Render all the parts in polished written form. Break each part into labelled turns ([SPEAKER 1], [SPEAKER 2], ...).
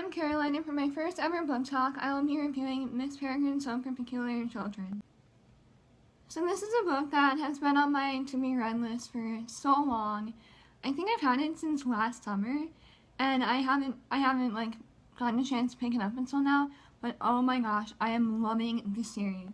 [SPEAKER 1] I'm Caroline, and for my first ever book talk, I will be reviewing Miss Peregrine's Home for Peculiar Children. So this is a book that has been on my to-be-read list for so long. I think I've had it since last summer, and I haven't gotten a chance to pick it up until now, but oh my gosh, I am loving this series.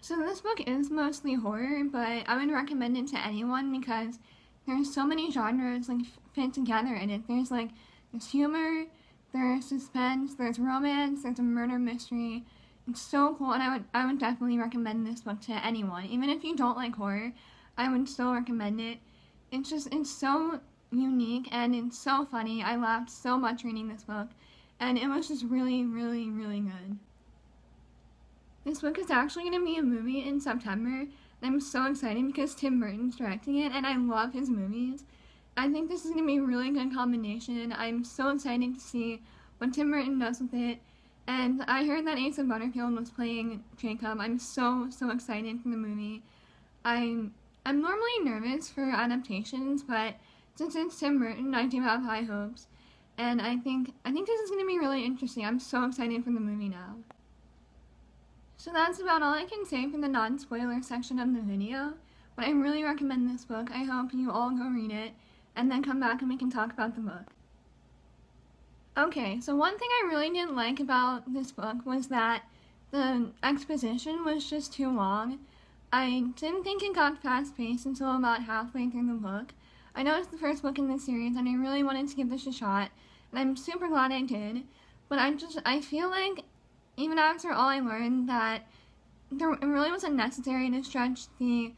[SPEAKER 1] So this book is mostly horror, but I would recommend it to anyone because there's so many genres fit together in it. There's humor, there's suspense, there's romance, there's a murder mystery. It's so cool, and I would definitely recommend this book to anyone. Even if you don't like horror, I would still recommend it. It's so unique and it's so funny. I laughed so much reading this book, and it was just really, really, really good. This book is actually going to be a movie in September, and I'm so excited because Tim Burton's directing it, and I love his movies. I think this is going to be a really good combination. I'm so excited to see what Tim Burton does with it. And I heard that Asa Butterfield was playing Jacob. I'm so excited for the movie. I'm normally nervous for adaptations, but since it's Tim Burton, I do have high hopes. And I think this is going to be really interesting. I'm so excited for the movie now. So that's about all I can say for the non-spoiler section of the video. But I really recommend this book. I hope you all go read it, and then come back and we can talk about the book. Okay, so one thing I really didn't like about this book was that the exposition was just too long. I didn't think it got fast-paced until about halfway through the book. I know it's the first book in this series, and I really wanted to give this a shot, and I'm super glad I did. But I feel like, even after all I learned, that it really wasn't necessary to stretch the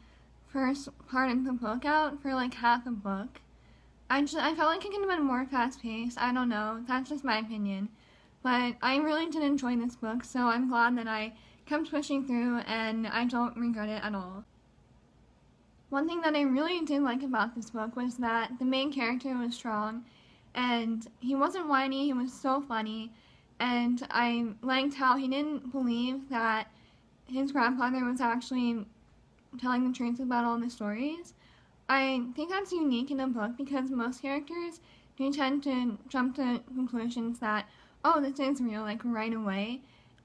[SPEAKER 1] first part of the book out for half a book. I felt like it could have been more fast-paced. I don't know. That's just my opinion. But I really did enjoy this book, so I'm glad that I kept pushing through, and I don't regret it at all. One thing that I really did like about this book was that the main character was strong, and he wasn't whiny. He was so funny, and I liked how he didn't believe that his grandfather was actually telling the truth about all the stories. I think that's unique in a book because most characters do tend to jump to conclusions that, oh, this is real, right away.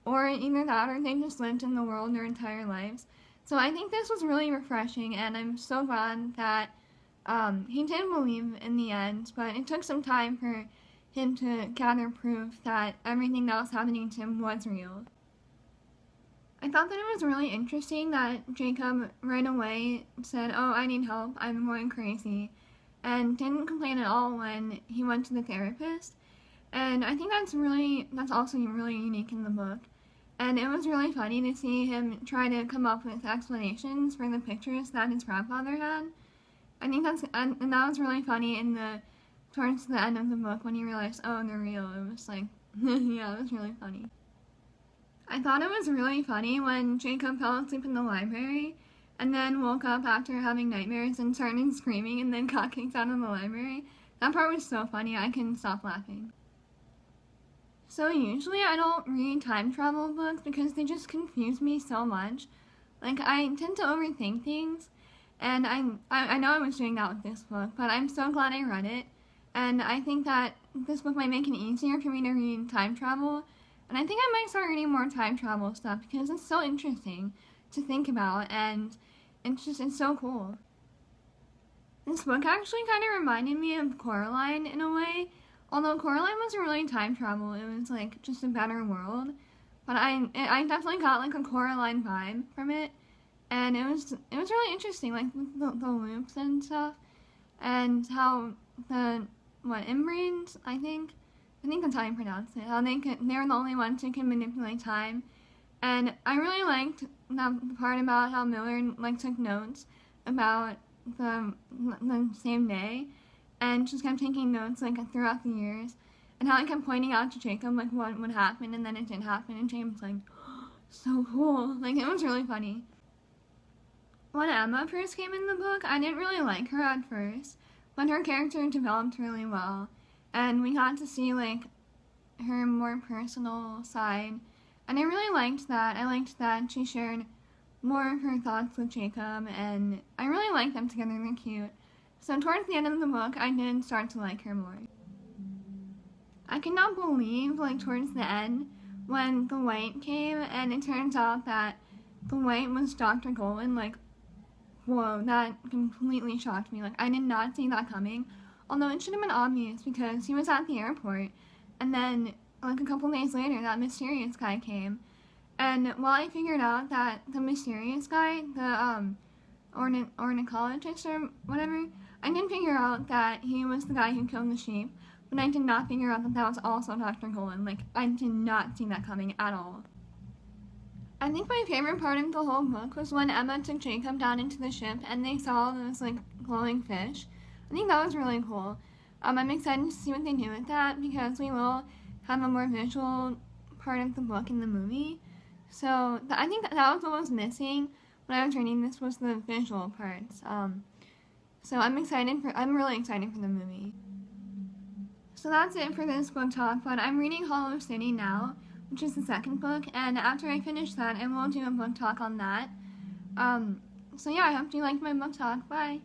[SPEAKER 1] Or either that or they just lived in the world their entire lives. So I think this was really refreshing, and I'm so glad that he did believe in the end, but it took some time for him to gather proof that everything that was happening to him was real. I thought that it was really interesting that Jacob right away said, oh, I need help, I'm going crazy, and didn't complain at all when he went to the therapist. And I think that's also really unique in the book. And it was really funny to see him try to come up with explanations for the pictures that his grandfather had. I think and that was really funny towards the end of the book when he realized, oh, they're real. It was yeah, it was really funny. I thought it was really funny when Jacob fell asleep in the library and then woke up after having nightmares and started screaming and then got kicked out of the library. That part was so funny, I couldn't stop laughing. So usually I don't read time travel books because they just confuse me so much. I tend to overthink things, and I know I was doing that with this book, but I'm so glad I read it, and I think that this book might make it easier for me to read time travel. And I think I might start reading more time travel stuff because it's so interesting to think about, and it's so cool. This book actually kind of reminded me of Coraline in a way, although Coraline wasn't really time travel, it was just a better world. But I definitely got a Coraline vibe from it, and it was really interesting, the loops and stuff, and how inbrains, I think that's how you pronounce it, how they were the only ones who can manipulate time. And I really liked the part about how Miller took notes about the same day, and just kept taking notes throughout the years, and how I kept pointing out to Jacob what would happen, and then it didn't happen, and Jacob's oh, so cool. It was really funny. When Emma first came in the book, I didn't really like her at first, but her character developed really well. And we got to see, her more personal side. And I really liked that. I liked that she shared more of her thoughts with Jacob, and I really liked them together. They're cute. So towards the end of the book, I did start to like her more. I could not believe, like, towards the end, when the white came, and it turns out that the white was Dr. Golan. Like, whoa, that completely shocked me. Like, I did not see that coming. Although it should have been obvious because he was at the airport, and then, like, a couple days later, that mysterious guy came. And while I figured out that the mysterious guy, the ornithologist or whatever, I did figure out that he was the guy who killed the sheep, but I did not figure out that that was also Dr. Golan. Like, I did not see that coming at all. I think my favorite part of the whole book was when Emma took Jacob down into the ship and they saw those, like, glowing fish. I think that was really cool. I'm excited to see what they do with that because we will have a more visual part of the book in the movie. So I think that was what was missing when I was reading this, was the visual parts. So I'm really excited for the movie. So that's it for this book talk, but I'm reading Hollow City now, which is the second book, and after I finish that, I will do a book talk on that. So yeah, I hope you liked my book talk. Bye!